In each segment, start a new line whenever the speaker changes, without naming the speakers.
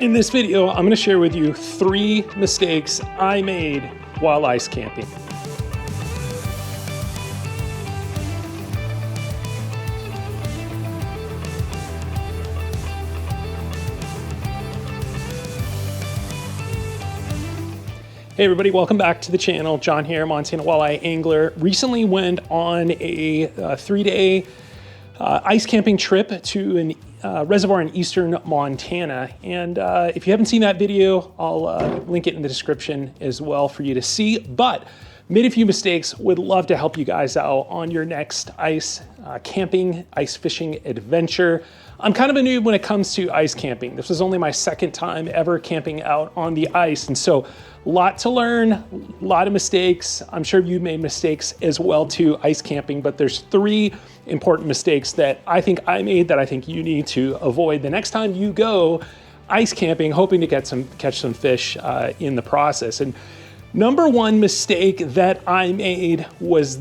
In this video, I'm going to share with you 3 mistakes I made while ice camping. Hey everybody, welcome back to the channel. John here, Montana Walleye Angler. Recently went on a 3-day ice camping trip to a reservoir in eastern Montana. And if you haven't seen that video, I'll link it in the description as well for you to see. But made a few mistakes, would love to help you guys out on your next ice camping, ice fishing adventure. I'm kind of a noob when it comes to ice camping. This was only my 2nd time ever camping out on the ice. And so a lot to learn, a lot of mistakes. I'm sure you made mistakes as well too, ice camping, but there's 3 important mistakes that I think I made that I think you need to avoid the next time you go ice camping, hoping to catch some fish in the process. And number 1 mistake that I made was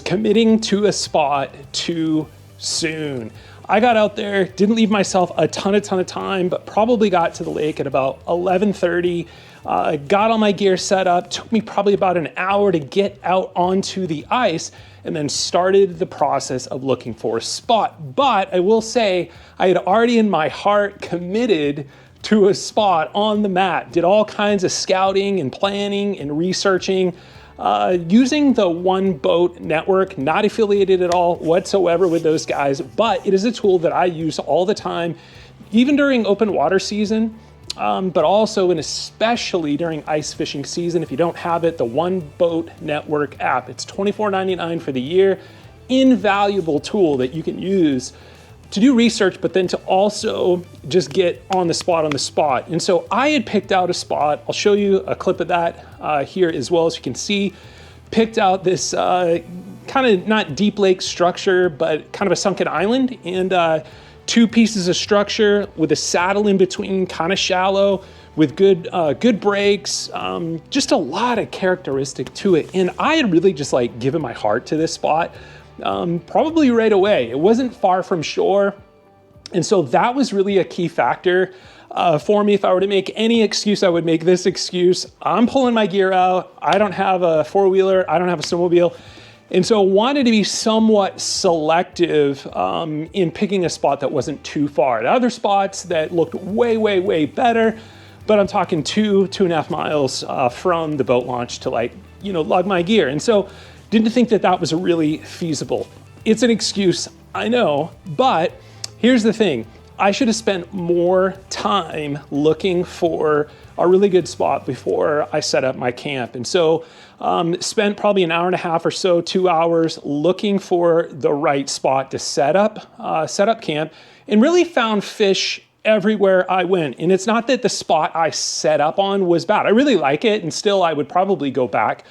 committing to a spot too soon. I got out there, didn't leave myself a ton of time, but probably got to the lake at about 11:30. Got all my gear set up, took me probably about an hour to get out onto the ice, and then started the process of looking for a spot. But I will say, I had already in my heart committed to a spot on the map, did all kinds of scouting and planning and researching, using the One Boat Network, not affiliated at all whatsoever with those guys, but it is a tool that I use all the time, even during open water season, but also and especially during ice fishing season. If you don't have it, the One Boat Network app, it's $24.99 for the year. Invaluable tool that you can use to do research, but then to also just get on the spot. And so I had picked out a spot. I'll show you a clip of that here as well, as you can see. Picked out this kind of not deep lake structure, but kind of a sunken island, and 2 pieces of structure with a saddle in between, kind of shallow, with good breaks, just a lot of characteristic to it. And I had really just like given my heart to this spot. Probably right away. It wasn't far from shore. And so that was really a key factor for me. If I were to make any excuse, I would make this excuse. I'm pulling my gear out. I don't have a 4-wheeler. I don't have a snowmobile. And so wanted to be somewhat selective in picking a spot that wasn't too far. The other spots that looked way better, but I'm talking 2.5 miles from the boat launch to lug my gear. And so didn't think that was really feasible. It's an excuse, I know, but here's the thing. I should have spent more time looking for a really good spot before I set up my camp. And so spent probably an hour and a half or so, 2 hours looking for the right spot to set up camp, and really found fish everywhere I went. And it's not that the spot I set up on was bad. I really like it, and still I would probably go back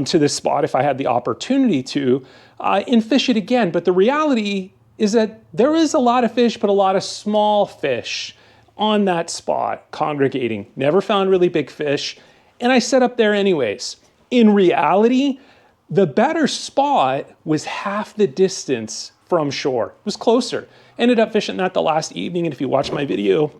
to this spot if I had the opportunity to, and fish it again. But the reality is that there is a lot of fish, but a lot of small fish on that spot congregating. Never found really big fish, and I set up there anyways. In reality, the better spot was half the distance from shore. It was closer. Ended up fishing that the last evening, and if you watch my video,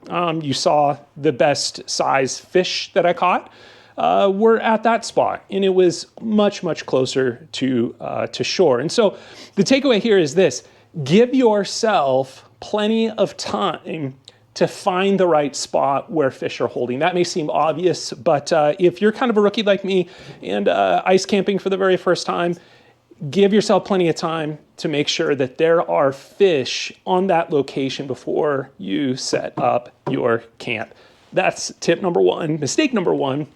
you saw the best size fish that I caught were at that spot, and it was much closer to shore. And so the takeaway here is this: give yourself plenty of time to find the right spot where fish are holding. That may seem obvious, but if you're kind of a rookie like me and ice camping for the very first time, give yourself plenty of time to make sure that there are fish on that location before you set up your camp. That's tip number 1. Mistake number 1.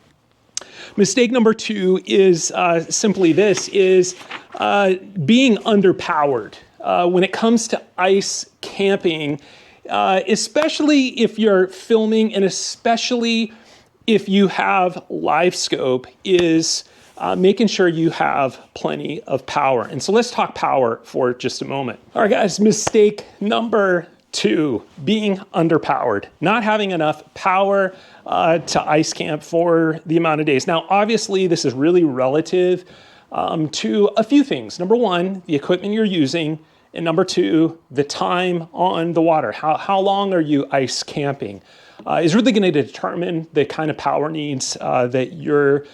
Mistake number 2 is simply this, is being underpowered. When it comes to ice camping, especially if you're filming and especially if you have live scope, is making sure you have plenty of power. And so let's talk power for just a moment. All right, guys, mistake number 2, being underpowered, not having enough power to ice camp for the amount of days. Now, obviously, this is really relative to a few things. Number 1, the equipment you're using, And number two, the time on the water. How long are you ice camping? Is really going to determine the kind of power needs that you're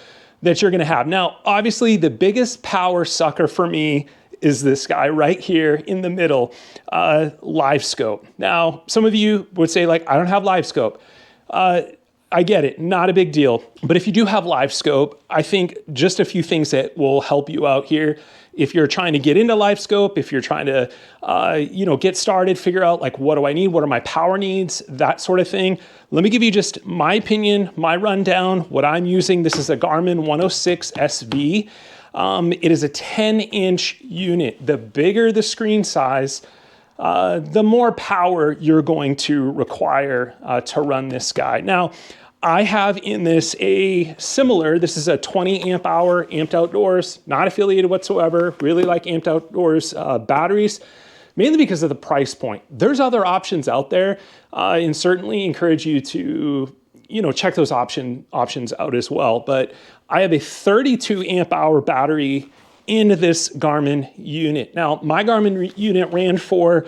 going to have. Now, obviously, the biggest power sucker for me is this guy right here in the middle, live scope. Now, some of you would say, like, I don't have live scope. I get it, not a big deal. But if you do have live scope, I think just a few things that will help you out here. If you're trying to get into live scope, if you're trying to, get started, figure out like, what do I need? What are my power needs? That sort of thing. Let me give you just my opinion, my rundown, what I'm using. This is a Garmin 106 SV. It is a 10-inch unit. The bigger the screen size, the more power you're going to require to run this guy. Now, I have in this this is a 20 amp hour Amped Outdoors, not affiliated whatsoever, really like Amped Outdoors batteries, mainly because of the price point. There's other options out there, and certainly encourage you to, check those options out as well. But I have a 32 amp hour battery in this Garmin unit. Now, my Garmin unit ran for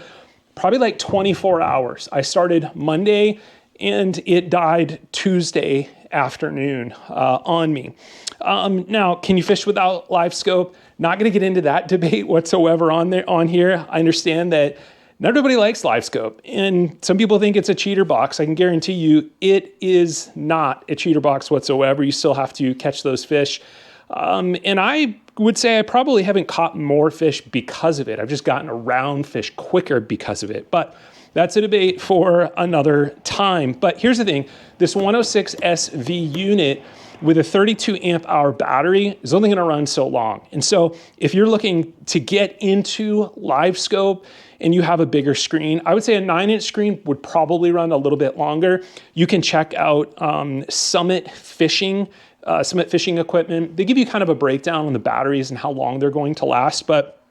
probably like 24 hours. I started Monday and it died Tuesday afternoon on me. Now, can you fish without live scope? Not going to get into that debate whatsoever on here. I understand that not everybody likes live scope, and some people think it's a cheater box. I can guarantee you it is not a cheater box whatsoever. You still have to catch those fish. And I would say I probably haven't caught more fish because of it. I've just gotten around fish quicker because of it. But that's a debate for another time. But here's the thing. This 106 SV unit with a 32 amp hour battery is only going to run so long. And so if you're looking to get into live scope and you have a bigger screen, I would say a 9-inch screen would probably run a little bit longer. You can check out Summit Fishing equipment. They give you kind of a breakdown on the batteries and how long they're going to last. But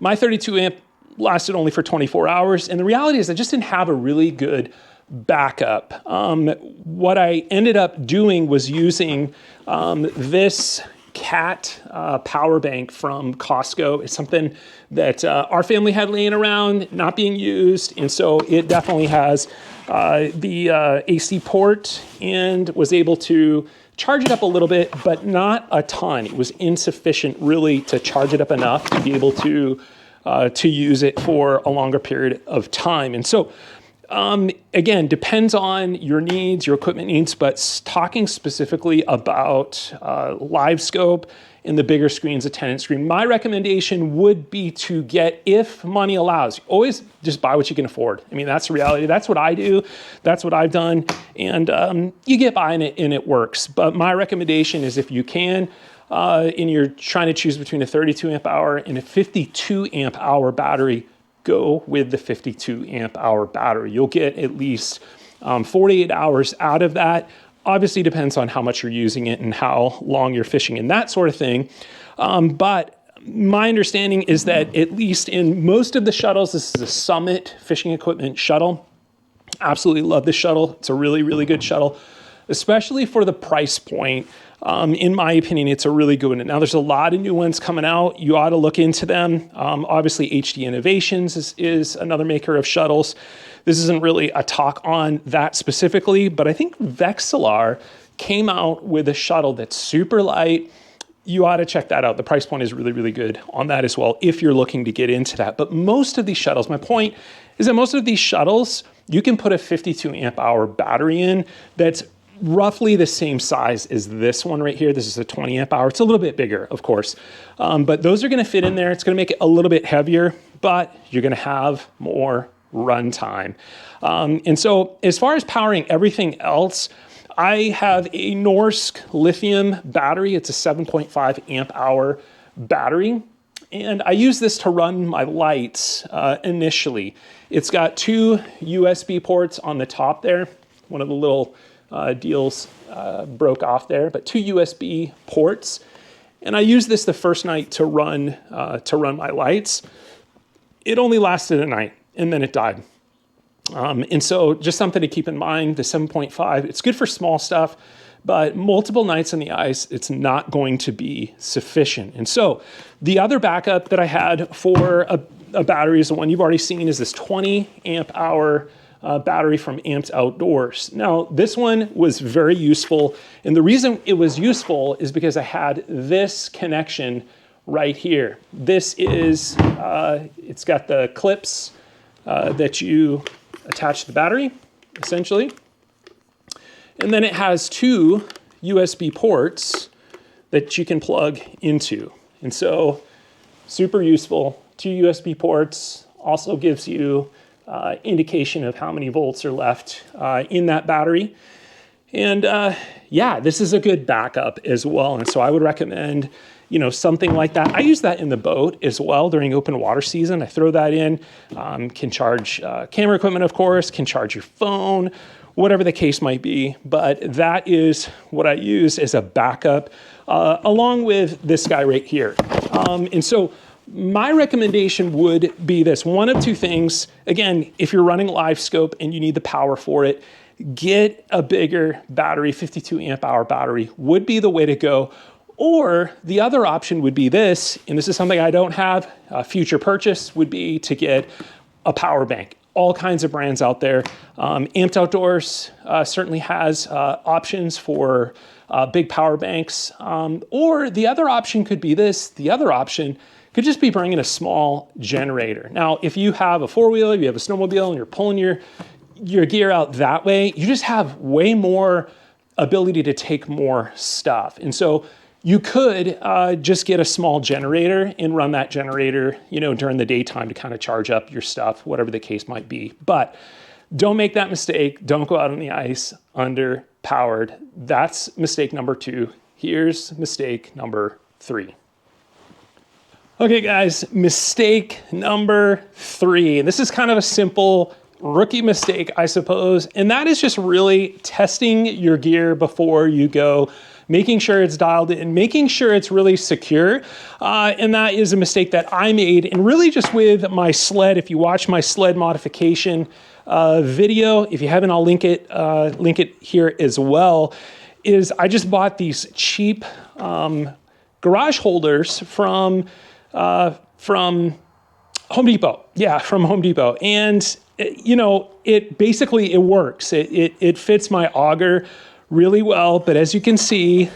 my 32 amp lasted only for 24 hours. And the reality is I just didn't have a really good backup. What I ended up doing was using this Cat power bank from Costco. It's something that our family had laying around, not being used. And so it definitely has the AC port and was able to charge it up a little bit, but not a ton. It was insufficient really to charge it up enough to be able to use it for a longer period of time. And so, again, depends on your needs, your equipment needs, but talking specifically about live scope and the bigger screens, a 10-inch screen, my recommendation would be to get, if money allows, always just buy what you can afford. I mean, that's the reality. That's what I do. That's what I've done. And you get by in it and it works. But my recommendation is if you can, and you're trying to choose between a 32 amp hour and a 52 amp hour battery, go with the 52 amp hour battery. You'll get at least 48 hours out of that. Obviously depends on how much you're using it and how long you're fishing and that sort of thing. But my understanding is that at least in most of the shuttles, this is a Summit fishing equipment shuttle. Absolutely love this shuttle. It's a really, really good shuttle, especially for the price point. In my opinion, it's a really good one. Now, there's a lot of new ones coming out. You ought to look into them. Obviously, HD Innovations is another maker of shuttles. This isn't really a talk on that specifically, but I think Vexilar came out with a shuttle that's super light. You ought to check that out. The price point is really, really good on that as well if you're looking to get into that. But most of these shuttles, my point is that most of these shuttles, you can put a 52 amp hour battery in that's roughly the same size as this one right here. This is a 20 amp hour. It's a little bit bigger, of course, but those are going to fit in there. It's going to make it a little bit heavier, but you're going to have more run time. And so as far as powering everything else, I have a Norsk Lithium battery. It's a 7.5 amp hour battery. And I use this to run my lights initially. It's got two USB ports on the top there. One of the little deals broke off there, but two USB ports. And I used this the first night to run my lights. It only lasted a night and then it died. And so just something to keep in mind, the 7.5, it's good for small stuff, but multiple nights on the ice, it's not going to be sufficient. And so the other backup that I had for battery is the one you've already seen, is this 20 amp hour battery from Amped Outdoors. Now, this one was very useful, and the reason it was useful is because I had this connection right here. This is, it's got the clips that you attach to the battery, essentially. And then it has two USB ports that you can plug into. And so, super useful. Two USB ports, also gives you indication of how many volts are left in that battery. And yeah, this is a good backup as well. And so I would recommend, you know, something like that. I use that in the boat as well during open water season. I throw that in, can charge camera equipment, of course, can charge your phone, whatever the case might be. But that is what I use as a backup, along with this guy right here. And so my recommendation would be this: one of two things. Again, if you're running live scope and you need the power for it, get a bigger battery. 52 amp hour battery would be the way to go. Or the other option would be this, and this is something I don't have, a future purchase would be to get a power bank. All kinds of brands out there. Amped Outdoors certainly has options for big power banks. Or the other option could be this. The other option could just be bringing a small generator. Now, if you have a four-wheeler, you have a snowmobile, and you're pulling your gear out that way, you just have way more ability to take more stuff. And so you could just get a small generator and run that generator, you know, during the daytime to kind of charge up your stuff, whatever the case might be. But don't make that mistake. Don't go out on the ice underpowered. That's mistake number 2. Here's mistake number 3. Okay, guys, mistake number 3. This is kind of a simple rookie mistake, I suppose, and that is just really testing your gear before you go, making sure it's dialed in, making sure it's really secure. And that is a mistake that I made, and really just with my sled. If you watch my sled modification video, if you haven't, I'll link it here as well, is I just bought these cheap garage holders from Home Depot. Yeah, from Home Depot. And you know, it works. It fits my auger really well, but as you can see,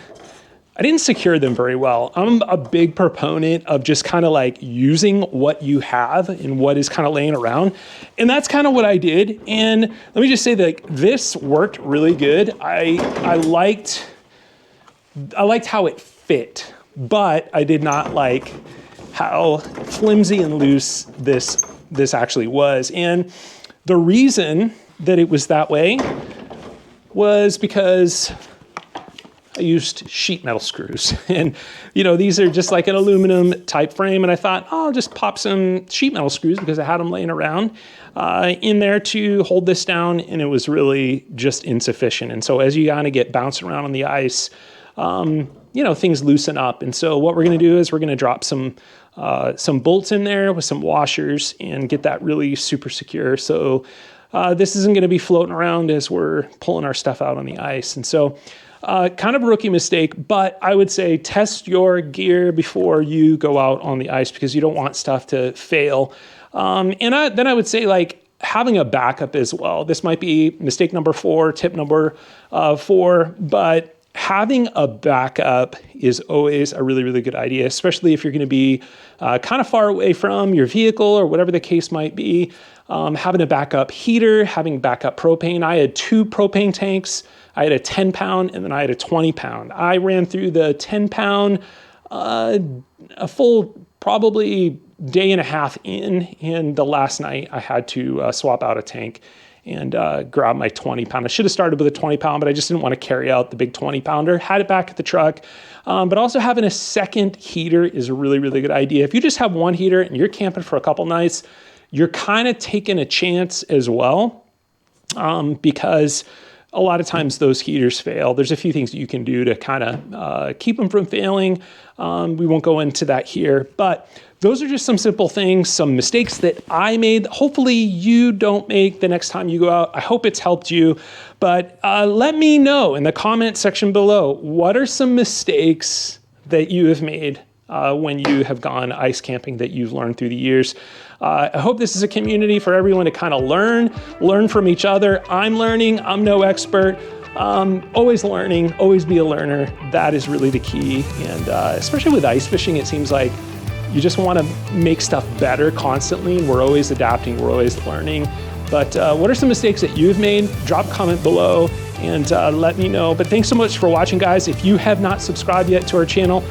I didn't secure them very well. I'm a big proponent of just kind of like using what you have and what is kind of laying around. And that's kind of what I did. And let me just say that this worked really good. I liked how it fit, but I did not like how flimsy and loose this actually was. And the reason that it was that way was because I used sheet metal screws. And, you know, these are just like an aluminum type frame. And I thought, oh, I'll just pop some sheet metal screws because I had them laying around in there to hold this down. And it was really just insufficient. And so as you kind of get bouncing around on the ice, you know, things loosen up. And so what we're going to do is we're going to drop some bolts in there with some washers and get that really super secure. So this isn't going to be floating around as we're pulling our stuff out on the ice. And so kind of a rookie mistake, but I would say test your gear before you go out on the ice because you don't want stuff to fail. And then I would say, like, having a backup as well. This might be mistake number 4, tip number 4, but having a backup is always a really, really good idea, especially if you're going to be kind of far away from your vehicle or whatever the case might be. Having a backup heater, having backup propane. I had 2 propane tanks. I had a 10 pound and then I had a 20 pound. I ran through the 10 pound a full probably day and a half in, and the last night I had to swap out a tank and grab my 20 pound. I should have started with a 20 pound, but I just didn't want to carry out the big 20 pounder. Had it back at the truck. But also having a second heater is a really, really good idea. If you just have one heater and you're camping for a couple nights, you're kind of taking a chance as well, because a lot of times those heaters fail. There's a few things that you can do to kind of keep them from failing. We won't go into that here, but those are just some simple things, some mistakes that I made. Hopefully you don't make the next time you go out. I hope it's helped you, but let me know in the comment section below, what are some mistakes that you have made when you have gone ice camping that you've learned through the years. I hope this is a community for everyone to kind of learn from each other. I'm learning, I'm no expert. Always learning, always be a learner. That is really the key. And especially with ice fishing, it seems like you just want to make stuff better constantly. And we're always adapting, we're always learning. But what are some mistakes that you've made? Drop a comment below and let me know. But thanks so much for watching, guys. If you have not subscribed yet to our channel,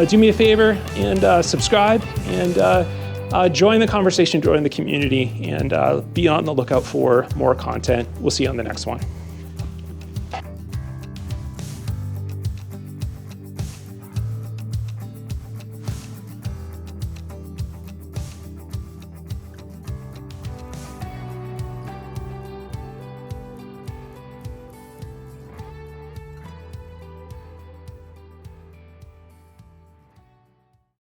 do me a favor and subscribe and join the conversation, join the community, and be on the lookout for more content. We'll see you on the next one.